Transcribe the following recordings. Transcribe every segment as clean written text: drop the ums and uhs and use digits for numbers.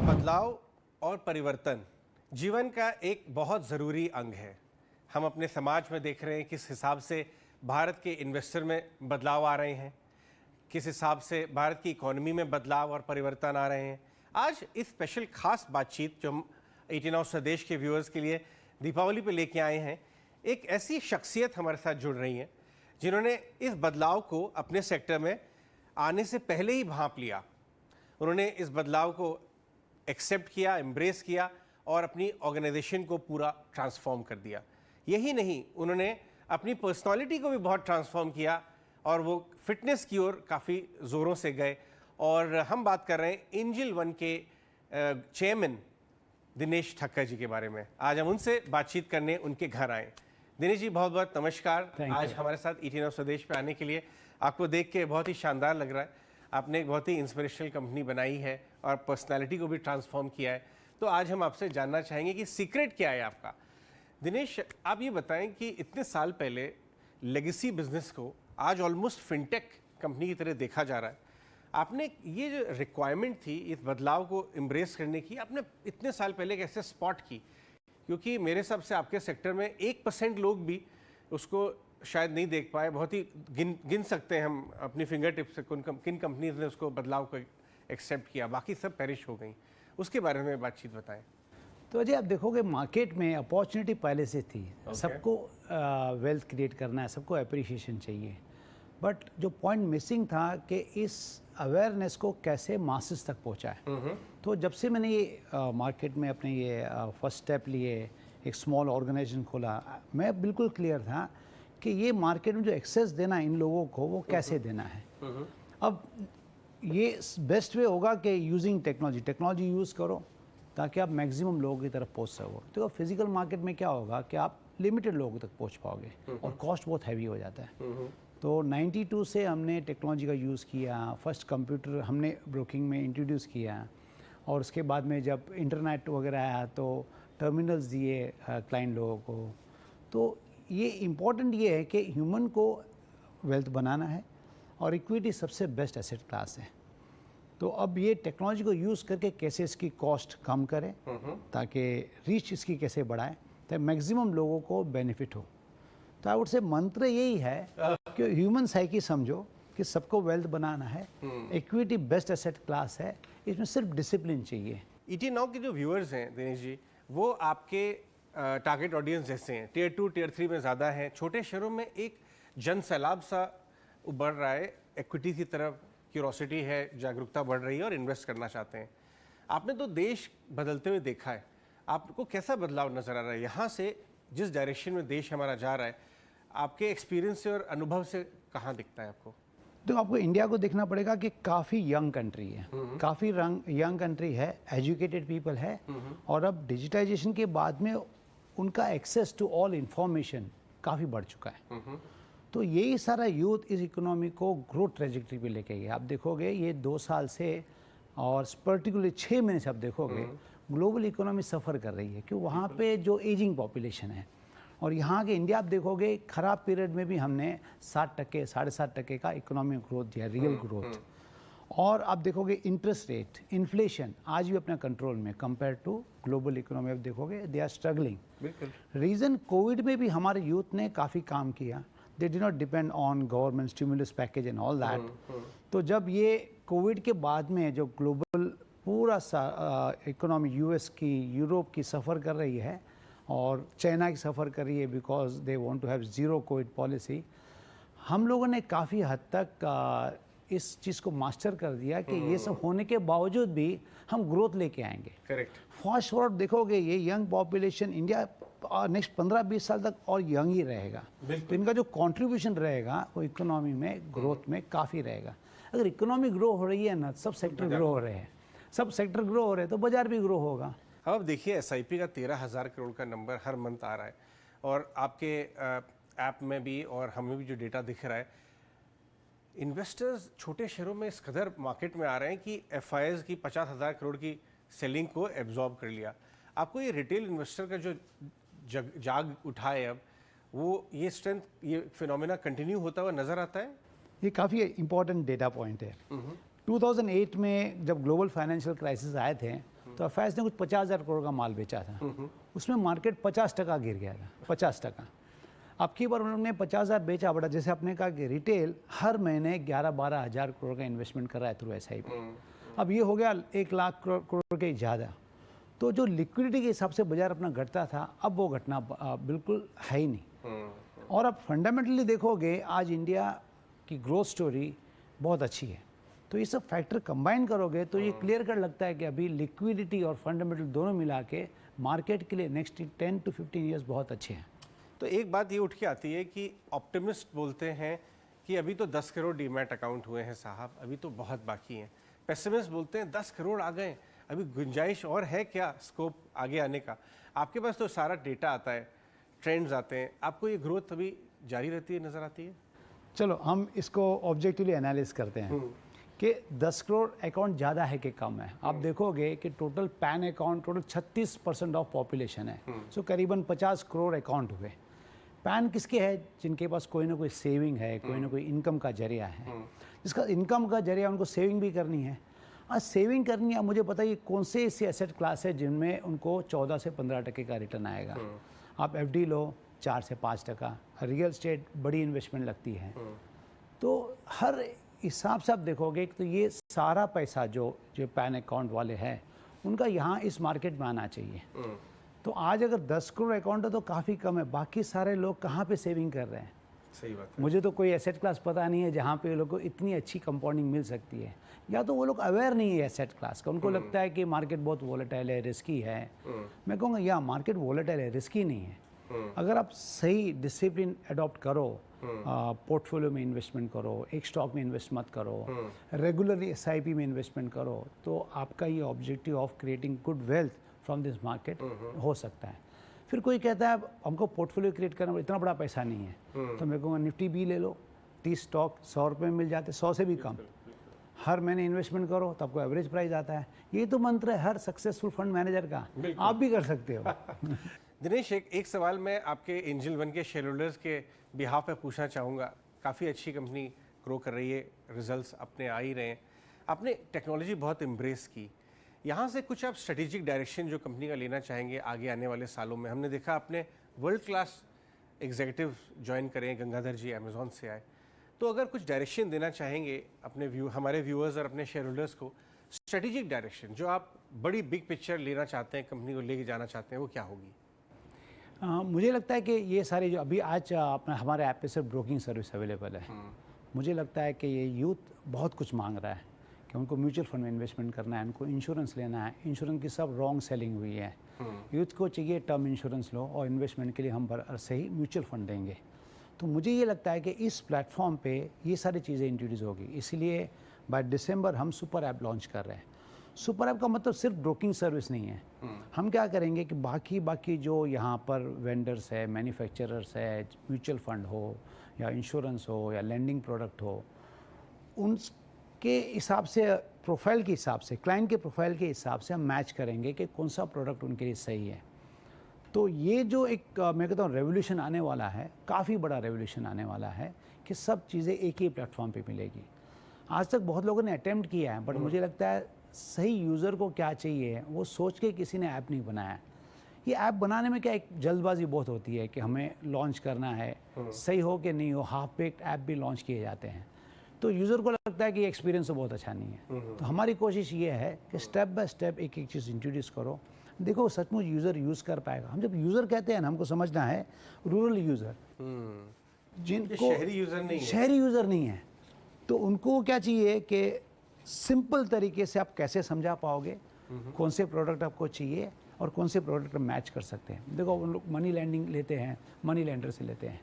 बदलाव और परिवर्तन जीवन का एक बहुत ज़रूरी अंग है। हम अपने समाज में देख रहे हैं किस हिसाब से भारत के इन्वेस्टर में बदलाव आ रहे हैं, किस हिसाब से भारत की इकोनॉमी में बदलाव और परिवर्तन आ रहे हैं। आज इस स्पेशल खास बातचीत जो हम 18 स्वदेश के व्यूअर्स के लिए दीपावली पे लेके आए हैं, एक ऐसी शख्सियत हमारे साथ जुड़ रही हैं जिन्होंने इस बदलाव को अपने सेक्टर में आने से पहले ही भांप लिया। उन्होंने इस बदलाव को एक्सेप्ट किया, एम्ब्रेस किया और अपनी ऑर्गेनाइजेशन को पूरा ट्रांसफॉर्म कर दिया। यही नहीं, उन्होंने अपनी पर्सनालिटी को भी बहुत ट्रांसफॉर्म किया और वो फिटनेस की ओर काफ़ी ज़ोरों से गए। और हम बात कर रहे हैं एंजल वन के चेयरमैन दिनेश ठक्कर जी के बारे में। आज हम उनसे बातचीत करने उनके घर आए। दिनेश जी, बहुत बहुत नमस्कार। आज हमारे साथ 18 स्वदेश पे आने के लिए। आपको देख के बहुत ही शानदार लग रहा है। आपने एक बहुत ही इंस्पिरेशनल कंपनी बनाई है और पर्सनालिटी को भी ट्रांसफॉर्म किया है। तो आज हम आपसे जानना चाहेंगे कि सीक्रेट क्या है आपका। दिनेश, आप ये बताएं कि इतने साल पहले लेगेसी बिजनेस को आज ऑलमोस्ट फिनटेक कंपनी की तरह देखा जा रहा है। आपने ये जो रिक्वायरमेंट थी इस बदलाव को एम्ब्रेस करने की, आपने इतने साल पहले कैसे स्पॉट की? क्योंकि मेरे हिसाब से आपके सेक्टर में 1% लोग भी उसको शायद नहीं देख पाए। बहुत ही गिन सकते हैं हम अपनी फिंगर टिप से किन कंपनीज ने उसको बदलाव को एक्सेप्ट किया, बाकी सब पेरिश हो गई। उसके बारे में बातचीत बताएं। तो अजय, आप देखोगे मार्केट में अपॉर्चुनिटी पहले से थी। सबको वेल्थ क्रिएट करना है, सबको अप्रिशिएशन चाहिए। बट जो पॉइंट मिसिंग था कि इस अवेयरनेस को कैसे मासेस तक पहुंचाए। तो जब से मैंने ये मार्केट में अपने ये फर्स्ट स्टेप लिए, एक स्मॉल ऑर्गेनाइजेशन खोला, मैं बिल्कुल क्लियर था कि ये मार्केट में जो एक्सेस देना है इन लोगों को, वो कैसे देना है। अब ये बेस्ट वे होगा कि यूजिंग टेक्नोलॉजी यूज़ करो ताकि आप मैक्सिमम लोगों की तरफ पहुंच सको। तो फिजिकल मार्केट में क्या होगा कि आप लिमिटेड लोगों तक पहुंच पाओगे और कॉस्ट बहुत हैवी हो जाता है। तो 92 से हमने टेक्नोलॉजी का यूज़ किया। फर्स्ट कंप्यूटर हमने ब्रोकिंग में इंट्रोड्यूस किया और उसके बाद में जब इंटरनेट वगैरह आया तो टर्मिनल्स दिए क्लाइंट लोगों को। तो ये इम्पॉर्टेंट ये है कि ह्यूमन को वेल्थ बनाना है और इक्विटी सबसे बेस्ट एसेट क्लास है। तो अब ये टेक्नोलॉजी को यूज़ करके कैसे इसकी कॉस्ट कम करें ताकि रीच इसकी कैसे बढ़ाएं ताकि मैक्सिमम लोगों को बेनिफिट हो। तो आई वुड से मंत्र यही है कि ह्यूमन साइकी समझो कि सबको वेल्थ बनाना है। इक्विटी बेस्ट एसेट क्लास है, इसमें सिर्फ डिसिप्लिन चाहिए। ET Now के जो व्यूअर्स हैं दिनेश जी, वो आपके टारगेट ऑडियंस जैसे हैं। टियर 2 टियर 3 में ज़्यादा हैं। छोटे शहरों में एक जन सैलाब सा उभर रहा है, इक्विटी की तरफ क्यूरोसिटी है, जागरूकता बढ़ रही है और इन्वेस्ट करना चाहते हैं। आपने तो देश बदलते हुए देखा है, आपको कैसा बदलाव नज़र आ रहा है यहाँ से जिस डायरेक्शन में देश हमारा जा रहा है? आपके एक्सपीरियंस से और अनुभव से कहाँ दिखता है आपको? तो आपको इंडिया को देखना पड़ेगा कि काफ़ी यंग कंट्री है, काफ़ी यंग कंट्री है, एजुकेटेड पीपल है और अब डिजिटाइजेशन के बाद में उनका एक्सेस टू ऑल इंफॉर्मेशन काफ़ी बढ़ चुका है। तो यही सारा यूथ इस इकोनॉमी को ग्रोथ ट्रेजेक्टरी पे लेके गया। आप देखोगे ये 2 साल से और पर्टिकुलरली 6 महीने से आप देखोगे ग्लोबल इकोनॉमी सफ़र कर रही है कि वहाँ पे जो एजिंग पॉपुलेशन है और यहाँ के इंडिया आप देखोगे ख़राब पीरियड में भी हमने 60%, 7.5% का इकोनॉमी ग्रोथ दिया, रियल ग्रोथ। और आप देखोगे इंटरेस्ट रेट, इन्फ्लेशन आज भी अपने कंट्रोल में कंपेयर टू ग्लोबल इकोनॉमी। आप देखोगे they are struggling. Reason Covid में भी हमारे यूथ ने काफ़ी काम किया। They did not depend on government stimulus package and all that. तो जब ये कोविड के बाद में जो ग्लोबल पूरा इकोनॉमी US की, यूरोप की सफ़र कर रही है और चाइना की सफ़र कर रही है because they want to have zero Covid policy, हम लोगों ने काफ़ी हद तक इस चीज़ को मास्टर कर दिया कि ये सब होने के बावजूद भी हम ग्रोथ लेके आएंगे। करेक्ट। फास्ट फॉरवर्ड देखोगे ये यंग पॉपुलेशन इंडिया नेक्स्ट 15-20 साल तक और यंग ही रहेगा। तो इनका जो कंट्रीब्यूशन रहेगा वो इकोनॉमी में ग्रोथ में काफ़ी रहेगा। अगर इकोनॉमी ग्रो हो रही है ना, सब सेक्टर ग्रो हो रहे हैं, सब सेक्टर ग्रो हो रहे हैं तो बाजार भी ग्रो होगा। अब देखिए SIP का 13,000 करोड़ का नंबर हर मंथ आ रहा है और आपके ऐप में भी और हमें भी जो डेटा दिख रहा है, इन्वेस्टर्स छोटे शहरों में इस कदर मार्केट में आ रहे हैं कि FIs की 50,000 करोड़ की सेलिंग को एब्जॉर्ब कर लिया। आपको ये रिटेल इन्वेस्टर का जो जाग उठा है अब, वो ये स्ट्रेंथ, ये फिनोमेना कंटिन्यू होता हुआ नज़र आता है? ये काफ़ी इंपॉर्टेंट डेटा पॉइंट है। 2008 में जब ग्लोबल फाइनेंशियल क्राइसिस आए थे तो फैज़ ने कुछ 50,000 करोड़ का माल बेचा था, उसमें मार्केट 50% गिर गया था, 50%। अब की बार उन्होंने 50,000 बेचा, बड़ा जैसे आपने कहा कि रिटेल हर महीने 11-12 हज़ार करोड़ का इन्वेस्टमेंट कर रहा है थ्रू SIP। अब ये हो गया 1 लाख करोड़ के ज़्यादा। तो जो लिक्विडिटी के हिसाब से बाजार अपना घटता था, अब वो घटना बिल्कुल है ही नहीं। और अब फंडामेंटली देखोगे, आज इंडिया की ग्रोथ स्टोरी बहुत अच्छी है। तो ये सब फैक्टर कंबाइन करोगे तो ये क्लियर कट लगता है कि अभी लिक्विडिटी और फंडामेंटल दोनों मिला के मार्केट के लिए नेक्स्ट 10 to 15 ईयर्स बहुत अच्छे हैं। तो एक बात ये उठ के आती है कि ऑप्टिमिस्ट बोलते हैं कि अभी तो 10 करोड़ डीमैट अकाउंट हुए हैं साहब, अभी तो बहुत बाकी हैं। पेसिमिस्ट बोलते हैं 10 करोड़ आ गए, अभी गुंजाइश और है क्या स्कोप आगे आने का। आपके पास तो सारा डेटा आता है, ट्रेंड्स आते हैं, आपको ये ग्रोथ अभी जारी रहती है नज़र आती है? चलो हम इसको ऑब्जेक्टिवली एनालिस करते हैं कि 10 करोड़ अकाउंट ज़्यादा है कि कम है। आप देखोगे कि total pan account total 36% of population है, सो करीबन 50 करोड़ अकाउंट हुए। पैन किसके है? जिनके पास कोई ना कोई सेविंग है, कोई ना कोई इनकम का जरिया है, जिसका इनकम का जरिया उनको सेविंग भी करनी है। आज सेविंग करनी है, मुझे पता है कौन से ऐसे एसेट क्लास है जिनमें उनको 14 से 15% का रिटर्न आएगा। आप FD लो 4 से 5%, रियल स्टेट बड़ी इन्वेस्टमेंट लगती है। तो हर हिसाब से आप देखोगे तो ये सारा पैसा जो पैन अकाउंट वाले हैं उनका यहाँ इस मार्केट में आना चाहिए। तो आज अगर 10 करोड़ अकाउंट है तो काफ़ी कम है, बाकी सारे लोग कहाँ पे सेविंग कर रहे हैं? सही बात है। मुझे तो कोई एसेट क्लास पता नहीं है जहाँ पे लोगों को इतनी अच्छी कंपाउंडिंग मिल सकती है, या तो वो लोग अवेयर नहीं है एसेट क्लास का, उनको लगता है कि मार्केट बहुत वोलेटाइल है, रिस्की है। मैं कहूँगा या मार्केट वोलेटाइल है, रिस्की नहीं है। अगर आप सही डिसिप्लिन अडॉप्ट करो, पोर्टफोलियो में इन्वेस्टमेंट करो, एक स्टॉक में इन्वेस्ट मत करो, रेगुलरली SIP में इन्वेस्टमेंट करो, तो आपका ये objective of creating good wealth from this market हो सकता है। फिर कोई कहता है हमको पोर्टफोलियो क्रिएट करना इतना बड़ा पैसा नहीं है, तो मैं कहूँगा निफ्टी भी ले लो, 30 स्टॉक 100 रुपये में मिल जाते, 100 से भी कम। हर महीने इन्वेस्टमेंट करो तो आपको एवरेज प्राइस आता है। ये तो मंत्र है हर सक्सेसफुल फंड मैनेजर का, आप भी कर सकते हो। दिनेश, एक सवाल मैं आपके एंजल वन के शेयर होल्डर्स के बिहाफ पे पूछना चाहूँगा। काफ़ी अच्छी कंपनी ग्रो कर रही है, रिजल्ट्स अपने आ ही रहे हैं, आपने टेक्नोलॉजी बहुत एम्ब्रेस की, यहाँ से कुछ आप स्ट्रेटेजिक डायरेक्शन जो कंपनी का लेना चाहेंगे आगे आने वाले सालों में? हमने देखा आपने वर्ल्ड क्लास एग्जीक्यूटिव ज्वाइन करें, गंगाधर जी अमेज़ॉन से आए, तो अगर कुछ डायरेक्शन देना चाहेंगे अपने हमारे व्यूअर्स और अपने शेयर होल्डर्स को, स्ट्रेटेजिक डायरेक्शन जो आप बड़ी बिग पिक्चर लेना चाहते हैं, कंपनी को लेके जाना चाहते हैं, वो क्या होगी? मुझे लगता है कि ये सारे जो अभी आज अपना हमारे ऐप पे सिर्फ ब्रोकिंग सर्विस अवेलेबल है। मुझे लगता है कि ये यूथ बहुत कुछ मांग रहा है कि उनको म्यूचुअल फंड में इन्वेस्टमेंट करना है, उनको इंश्योरेंस लेना है। इंश्योरेंस की सब रॉन्ग सेलिंग हुई है। यूथ को चाहिए टर्म इंश्योरेंस लो और इन्वेस्टमेंट के लिए हम सही म्यूचुअल फंड देंगे। तो मुझे ये लगता है कि इस प्लेटफॉर्म पे ये सारी चीज़ें इंट्रोड्यूस होगी, इसलिए बाय दिसंबर हम सुपर ऐप लॉन्च कर रहे हैं। सुपर ऐप का मतलब सिर्फ ब्रोकिंग सर्विस नहीं है। हम क्या करेंगे कि बाकी जो यहाँ पर वेंडर्स है, मैन्युफैक्चरर्स है, म्यूचुअल फंड हो या इंश्योरेंस हो या लैंडिंग प्रोडक्ट हो, उनके हिसाब से, प्रोफाइल के हिसाब से, क्लाइंट के प्रोफाइल के हिसाब से हम मैच करेंगे कि कौन सा प्रोडक्ट उनके लिए सही है। तो ये जो एक मैं कहता हूँ रेवोल्यूशन आने वाला है, काफ़ी बड़ा रेवोल्यूशन आने वाला है कि सब चीज़ें एक ही प्लेटफॉर्म पे मिलेगी। आज तक बहुत लोगों ने अटेम्प्ट किया है, बट मुझे लगता है सही यूज़र को क्या चाहिए वो सोच के किसी ने ऐप नहीं बनाया। ये ऐप बनाने में क्या एक जल्दबाजी बहुत होती है कि हमें लॉन्च करना है, सही हो कि नहीं हो, हाफ बेक्ड ऐप भी लॉन्च किए जाते हैं, तो यूज़र को लगता है कि एक्सपीरियंस तो बहुत अच्छा नहीं है। तो हमारी कोशिश ये है कि स्टेप बाय स्टेप एक एक चीज़ इंट्रोड्यूस करो, देखो सचमुच यूज़र यूज़ कर पाएगा। हम जब यूज़र कहते हैं ना, हमको समझना है रूरल यूज़र, जिनको शहरी यूज़र नहीं है। शहरी यूज़र नहीं है, तो उनको क्या चाहिए कि सिंपल तरीके से आप कैसे समझा पाओगे कौन से प्रोडक्ट आपको चाहिए और कौन से प्रोडक्ट मैच कर सकते हैं। देखो उन लोग मनी लैंडिंग लेते हैं, मनी लैंडर से लेते हैं,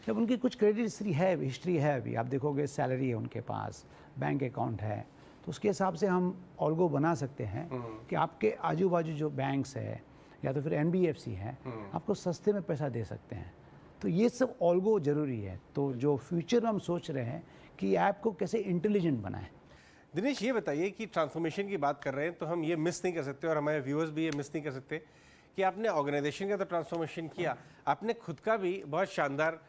जब उनकी कुछ क्रेडिट हिस्ट्री है अभी आप देखोगे, सैलरी है उनके पास, बैंक अकाउंट है, तो उसके हिसाब से हम ऑल्गो बना सकते हैं कि आपके आजू बाजू जो बैंक्स है या तो फिर NBFC है, आपको सस्ते में पैसा दे सकते हैं। तो ये सब ऑल्गो ज़रूरी है। तो जो फ्यूचर में हम सोच रहे हैं कि ऐप को कैसे इंटेलिजेंट बनाएं। दिनेश, ये बताइए कि ट्रांसफॉर्मेशन की बात कर रहे हैं तो हम ये मिस नहीं कर सकते और हमारे व्यूअर्स भी ये मिस नहीं कर सकते कि आपने ऑर्गेनाइजेशन का तो ट्रांसफॉर्मेशन किया, आपने खुद का भी बहुत शानदार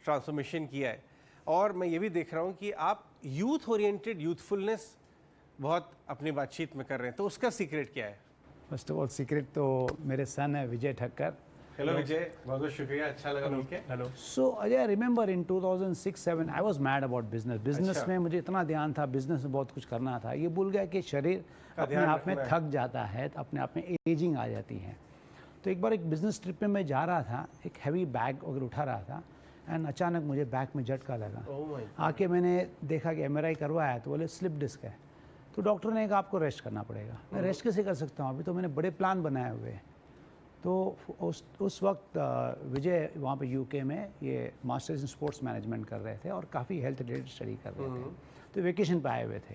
ट्रांसफॉर्मेशन किया है, और मैं ये भी देख रहा हूँ कि आप यूथ ओरिएंटेड यूथफुलनेस बहुत अपनी बातचीत में कर रहे हैं, तो उसका सीक्रेट क्या है? फर्स्ट ऑफ ऑल सीक्रेट तो मेरे सन है विजय ठक्कर. हेलो विजय, बहुत बहुत शुक्रिया, अच्छा लगा मिलके. Hello. So Ajay, I remember in 2006-7 I was mad about business. Business अच्छा. में मुझे इतना ध्यान था, बिजनेस में बहुत कुछ करना था. ये भूल गया कि शरीर अपने ध्यान आप में रखना है. थक जाता है, तो अपने आप में एजिंग आ जाती है. तो एक बार एक बिजनेस ट्रिप में मैं जा रहा था, एक हैवी बैग वगैरह उठा रहा था एंड अचानक मुझे बैक में झटका लगा. Oh my. आके मैंने देखा कि MRI करवाया तो बोले स्लिप डिस्क है. तो डॉक्टर ने कहा आपको रेस्ट करना पड़ेगा. मैं रेस्ट कैसे कर सकता हूँ, अभी तो मैंने बड़े प्लान बनाए हुए हैं. तो उस वक्त विजय वहाँ पे UK में ये मास्टर्स इन स्पोर्ट्स मैनेजमेंट कर रहे थे और काफ़ी हेल्थ रिलेटेड स्टडी कर रहे थे. तो वेकेशन पे आए हुए थे.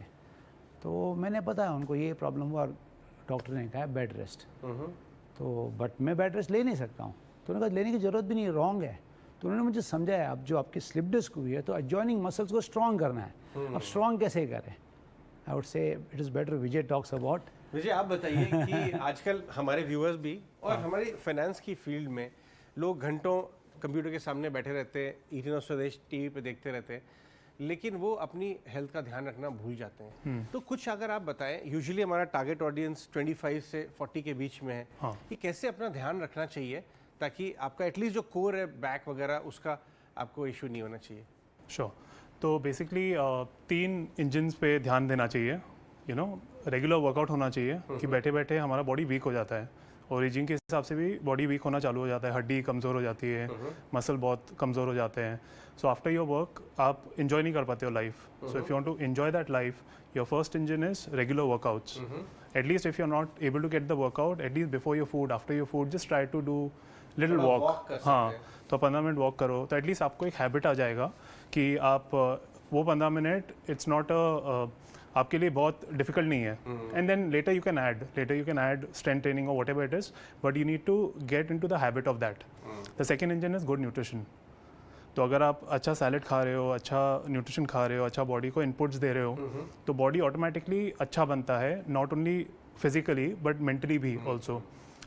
तो मैंने बताया उनको ये प्रॉब्लम हुआ और डॉक्टर ने कहा बेड रेस्ट. तो बट मैं बेड रेस्ट ले नहीं सकता हूँ. तो उन्होंने कहा लेने की ज़रूरत भी नहीं, रॉन्ग है. तो उन्होंने मुझे समझाया अब जो आपकी स्लिप डिस्क हुई है तो एडजॉइनिंग मसल्स को स्ट्रॉन्ग करना है. अब स्ट्रॉन्ग कैसे करें? I would say it is better Vijay talks about. Vijay, आप बताइए कि आजकल हमारे व्यूअर्स भी और हमारी फाइनेंस की फील्ड में लोग घंटों कंप्यूटर के सामने बैठे रहते हैं, ईटीएन ऑफ स्वदेश टीवी पे देखते रहते हैं, लेकिन वो अपनी हेल्थ का ध्यान रखना भूल जाते हैं. तो कुछ अगर आप बताएं, यूजुअली हमारा टारगेट ऑडियंस 25 से 40 के बीच में है, कि कैसे अपना ध्यान रखना चाहिए ताकि आपका एटलीस्ट जो कोर है बैक वगैरह उसका आपको इशू नहीं होना चाहिए. श्योर. तो बेसिकली 3 इंजन्स पे ध्यान देना चाहिए. रेगुलर वर्कआउट होना चाहिए कि बैठे बैठे हमारा बॉडी वीक हो जाता है और एजिंग के हिसाब से भी बॉडी वीक होना चालू हो जाता है. हड्डी कमज़ोर हो जाती है, मसल बहुत कमज़ोर हो जाते हैं. सो आफ्टर योर वर्क आप इन्जॉय नहीं कर पाते हो life. So if you want to enjoy that life, your first engine is regular workouts. At least if you are not able to get the workout, at least before your food, after your food, just try to do little walk. हाँ, तो 15 minute walk करो तो at least आपको एक habit आ जाएगा कि आप वो 15 मिनट इट्स नॉट आपके लिए बहुत डिफिकल्ट नहीं है. And then later you can add strength training और whatever it is, but you need to get into the habit of that. The second engine is good nutrition. तो अगर आप अच्छा सैलेड खा रहे हो, अच्छा न्यूट्रिशन खा रहे हो, अच्छा बॉडी को इनपुट्स दे रहे हो, तो बॉडी ऑटोमेटिकली अच्छा बनता है, not only physically but mentally भी ऑल्सो.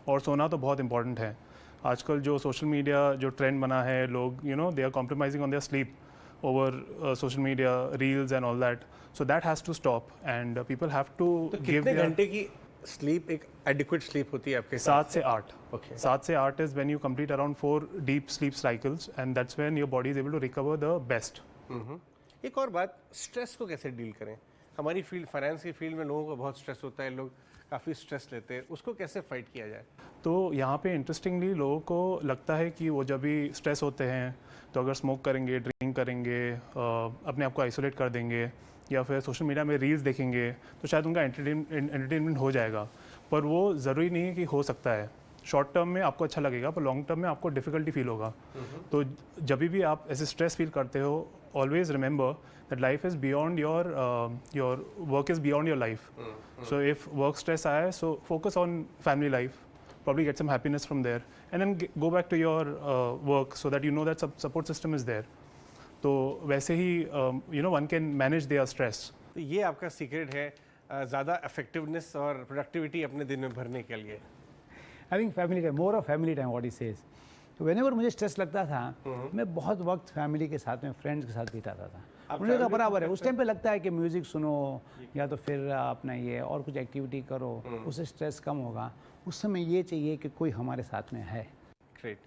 और सोना तो बहुत इंपॉर्टेंट है. आजकल जो सोशल मीडिया जो ट्रेंड बना है, लोग they are compromising on their sleep over social media, reels and all that. So that has to stop and people have to तो give कितने their घंटे की स्लीप एक एडिक्वेट स्लीप होती है आपके 7 से 8. Okay. 7 से 8 is when you complete around 4 deep sleep cycles and that's when your body is able to recover the best. एक और बात, स्ट्रेस को कैसे डील करें? हमारी फील्ड, फाइनेंस की फील्ड में लोगों को बहुत स्ट्रेस होता है, लोग काफ़ी स्ट्रेस लेते हैं, उसको कैसे फाइट किया जाए? तो यहाँ पे इंटरेस्टिंगली लोगों को लगता है कि वो जब भी स्ट्रेस होते हैं तो अगर स्मोक करेंगे, ड्रिंक करेंगे, अपने आप को आइसोलेट कर देंगे या फिर सोशल मीडिया में रील्स देखेंगे तो शायद उनका एंटरटेनमेंट हो जाएगा. पर वो ज़रूरी नहीं है कि हो सकता है. शॉर्ट टर्म में आपको अच्छा लगेगा पर लॉन्ग टर्म में आपको डिफ़िकल्टी फील होगा. तो जब भी आप ऐसे स्ट्रेस फील करते हो, always remember that life is beyond your work is beyond your life. So if work stress आया so focus on family life, probably get some happiness from there and then go back to your work so that you know that support system is there. तो वैसे ही one can manage their stress. तो ये आपका secret है ज़्यादा effectiveness और productivity अपने दिन में भरने के लिए? Having family time, more of family time what he says. तो व्हेनेवर मुझे स्ट्रेस लगता था मैं बहुत वक्त फैमिली के साथ में, फ्रेंड्स के साथ बिताता था. उन्होंने कहा बराबर है. उस टाइम पे लगता है कि म्यूज़िक सुनो या तो फिर अपना ये और कुछ एक्टिविटी करो, उससे स्ट्रेस कम होगा. उस समय ये चाहिए कि कोई हमारे साथ में है. ग्रेट.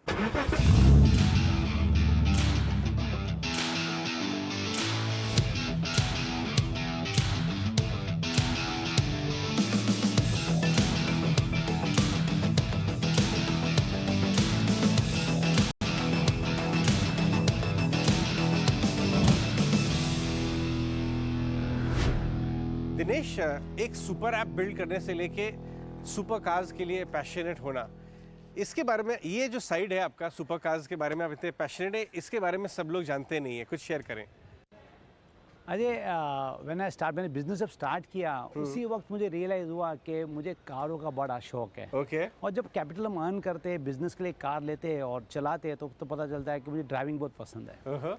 दिनेश, एक सुपर ऐप बिल्ड करने से लेके सुपर कार्स के लिए पैशनेट होना, इसके बारे में, ये जो साइड है आपका सुपर कार्स के बारे में आप इतने पैशनेट है, इसके बारे में सब लोग जानते नहीं है, कुछ शेयर करें. अजय, मैंने बिजनेस जब स्टार्ट किया उसी वक्त मुझे रियलाइज़ हुआ कि मुझे कारों का बड़ा शौक है. ओके. और जब कैपिटल हम अर्न करते हैं, बिजनेस के लिए कार लेते हैं और चलाते हैं तो पता चलता है कि मुझे ड्राइविंग बहुत पसंद है.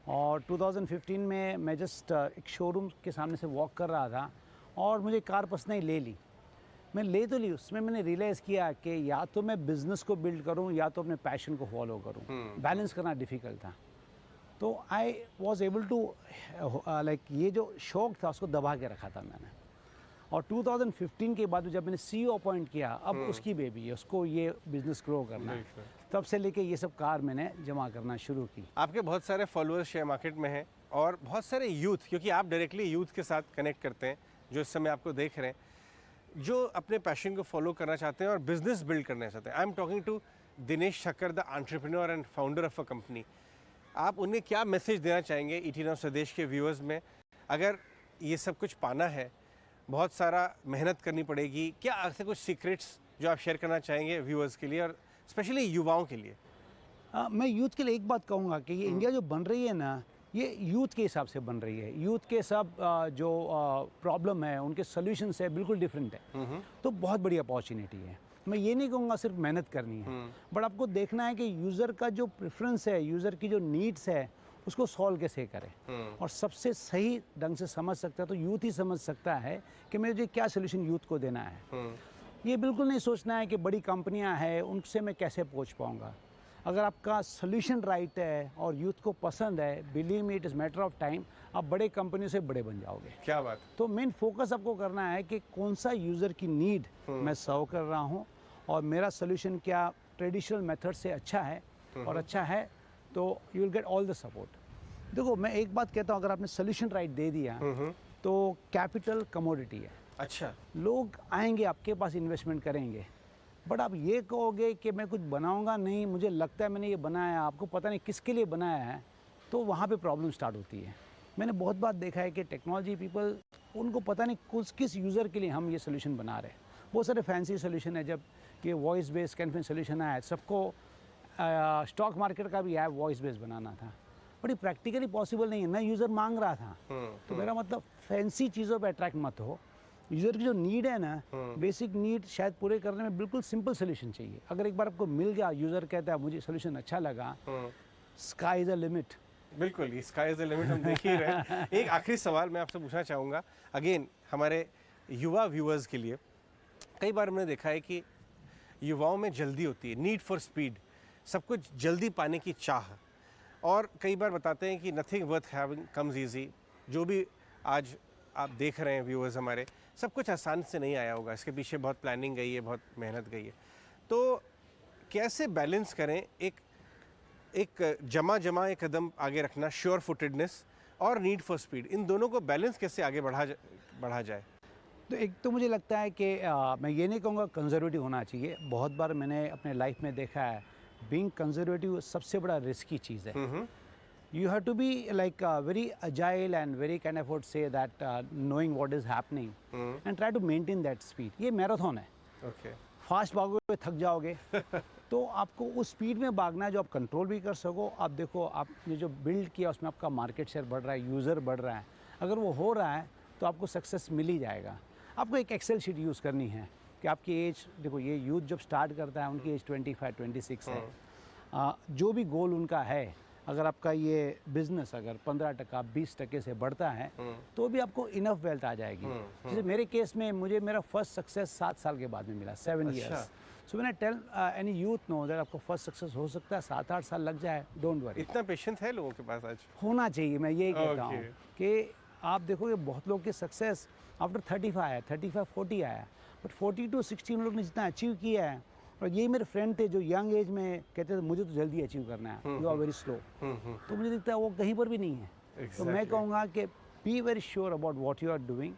और 2015 में मैं जस्ट एक शोरूम के सामने से वॉक कर रहा था और मुझे कार पसंद आई, ले ली. मैं ले तो ली, उसमें मैंने रियलाइज़ किया कि या तो मैं बिज़नेस को बिल्ड करूं या तो अपने पैशन को फॉलो करूं. बैलेंस करना डिफ़िकल्ट था. तो I was able to like ये जो शौक़ था उसको दबा के रखा था मैंने. और 2015 के बाद जब मैंने CEO अपॉइंट किया, अब उसकी बेबी है, उसको ये बिजनेस ग्रो करना है। तब से लेके ये सब कार मैंने जमा करना शुरू की। आपके बहुत सारे फॉलोअर्स शेयर मार्केट में हैं और बहुत सारे यूथ, क्योंकि आप डायरेक्टली यूथ के साथ कनेक्ट करते हैं जो इस समय आपको देख रहे हैं, जो अपने पैशन को फॉलो करना चाहते हैं और बिजनेस बिल्ड करना चाहते हैं। I am talking to Dinesh Thakkar, the entrepreneur and founder of a company. आप उन्हें क्या मैसेज देना चाहेंगे ईटी नाउ स्वदेश के व्यूअर्स में? अगर ये सब कुछ पाना है, बहुत सारा मेहनत करनी पड़ेगी, क्या ऐसे कुछ सीक्रेट्स जो आप शेयर करना चाहेंगे व्यूअर्स के लिए और स्पेशली युवाओं के लिए? मैं यूथ के लिए एक बात कहूँगा कि ये इंडिया जो बन रही है ना, ये यूथ के हिसाब से बन रही है। यूथ के सब जो प्रॉब्लम है, उनके सॉल्यूशंस है, बिल्कुल डिफरेंट है। तो बहुत बड़ी अपॉर्चुनिटी है। मैं ये नहीं कहूँगा सिर्फ मेहनत करनी है, बट आपको देखना है कि यूज़र का जो प्रेफरेंस है, यूज़र की जो नीड्स है, उसको सॉल्व कैसे करें। और सबसे सही ढंग से समझ सकता है तो यूथ ही समझ सकता है कि मुझे क्या सोल्यूशन यूथ को देना है। ये बिल्कुल नहीं सोचना है कि बड़ी कंपनियां हैं, उनसे मैं कैसे पहुंच पाऊंगा। अगर आपका सोल्यूशन राइट है और यूथ को पसंद है, believe me, it is matter of time, आप बड़े कंपनियों से बड़े बन जाओगे। क्या बात। तो मेन फोकस आपको करना है कि कौन सा यूज़र की नीड मैं सर्व कर रहा हूँ और मेरा सोल्यूशन क्या ट्रेडिशनल मेथड से अच्छा है, और अच्छा है तो you will get all the support. देखो, मैं एक बात कहता हूँ, अगर आपने सोल्यूशन राइट दे दिया तो कैपिटल कमोडिटी है। अच्छा। लोग आएंगे आपके पास, इन्वेस्टमेंट करेंगे, बट आप ये कहोगे कि मैं कुछ बनाऊंगा नहीं, मुझे लगता है मैंने ये बनाया, आपको पता नहीं किसके लिए बनाया है, तो वहाँ पे प्रॉब्लम स्टार्ट होती है। मैंने बहुत बार देखा है कि टेक्नोलॉजी पीपल, उनको पता नहीं किस यूज़र के लिए हम ये सोल्यूशन बना रहे हैं। बहुत सारे फैंसी सोल्यूशन है। जब ये वॉइस बेस्ड कैनफिन सोल्यूशन आया, सबको स्टॉक मार्केट का भी ऐप वॉइस बेस्ड बनाना था, बट ये प्रैक्टिकली पॉसिबल नहीं है, ना यूज़र मांग रहा था। तो मेरा मतलब फैंसी चीज़ों पे अट्रैक्ट मत हो। यूज़र की जो नीड है ना, बेसिक नीड शायद पूरे करने में बिल्कुल सिंपल सोल्यूशन चाहिए। अगर एक बार आपको मिल गया, यूज़र कहता है मुझे सोल्यूशन अच्छा लगा, स्काई इज़ अ लिमिट। बिल्कुल, स्काई इज़ द लिमिट हम देख ही रहे हैं। एक आखिरी सवाल मैं आपसे पूछना चाहूँगा, अगेन हमारे युवा व्यूअर्स के लिए। कई बार हमने देखा है कि युवाओं में जल्दी होती है, नीड फॉर स्पीड, सब कुछ जल्दी पाने की चाह, और कई बार बताते हैं कि nothing worth having comes easy. जो भी आज आप देख रहे हैं व्यूअर्स हमारे, सब कुछ आसान से नहीं आया होगा, इसके पीछे बहुत प्लानिंग गई है, बहुत मेहनत गई है। तो कैसे बैलेंस करें एक जमा एक कदम आगे रखना, श्योर फुटेडनेस और नीड फॉर स्पीड, इन दोनों को बैलेंस कैसे आगे बढ़ा जाए? तो एक तो मुझे लगता है कि मैं ये नहीं कहूँगा कंजर्वेटिव होना चाहिए। बहुत बार मैंने अपने लाइफ में देखा है, बीइंग कंजर्वेटिव सबसे बड़ा रिस्की चीज़ है। You have to be like very agile and very kind of would say that knowing what is happening and try to maintain that speed. ये मैराथन है। ओके। फास्ट भागोगे थक जाओगे। तो आपको उस स्पीड में भागना है जो आप कंट्रोल भी कर सको। आप देखो, आपने जो बिल्ड किया उसमें आपका मार्केट शेयर बढ़ रहा है, यूज़र बढ़ रहा है। अगर वो हो रहा है तो आपको सक्सेस मिल ही जाएगा। आपको एक एक्सेल शीट यूज़ करनी है कि आपकी एज, देखो ये यूथ जब स्टार्ट करता है उनकी एज 25-26 है। जो भी गोल उनका है, अगर आपका ये बिजनेस अगर 15% 20% से बढ़ता है तो भी आपको इनफ वेल्थ आ जाएगी। जैसे मेरे केस में मुझे मेरा फर्स्ट सक्सेस 7 साल के बाद में मिला, 7 ईयर्स। सो मैंने tell any youth know that आपको फर्स्ट सक्सेस हो सकता है, 7-8 साल लग जाए, डोंट वरी। इतना पेशेंस है लोगों के पास आज? होना चाहिए। मैं यही कहता हूँ कि आप देखोगे बहुत लोग की सक्सेस आफ्टर 35 आया, 35-40 आया, बट 40 to 60 लोग ने जितना अचीव किया है, और यही मेरे फ्रेंड थे जो यंग एज में कहते थे मुझे तो जल्दी अचीव करना है, यू आर वेरी स्लो। तो मुझे दिखता है वो कहीं पर भी नहीं है। तो मैं कहूँगा कि be very sure about what you are doing.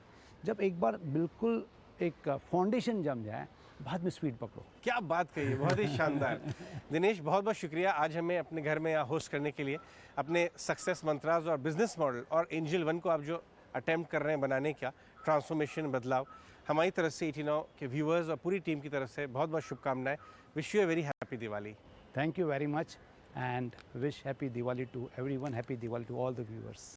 जब एक बार बिल्कुल एक फाउंडेशन जम जाए, बाद में स्पीड पकड़ो। क्या बात कही, बहुत ही शानदार। दिनेश, बहुत बहुत शुक्रिया आज हमें अपने घर में यहाँ होस्ट करने के लिए। अपने सक्सेस मंत्राज और बिजनेस मॉडल और एंजल वन को आप जो अटेम्प्ट कर रहे हैं बनाने का, ट्रांसफॉर्मेशन, बदलाव, हमारी तरफ से ईटी नाउ के व्यूअर्स और पूरी टीम की तरफ से बहुत बहुत शुभकामनाएं। Wish you a very happy Diwali. Thank you very much and wish happy Diwali to everyone, happy Diwali to all the viewers.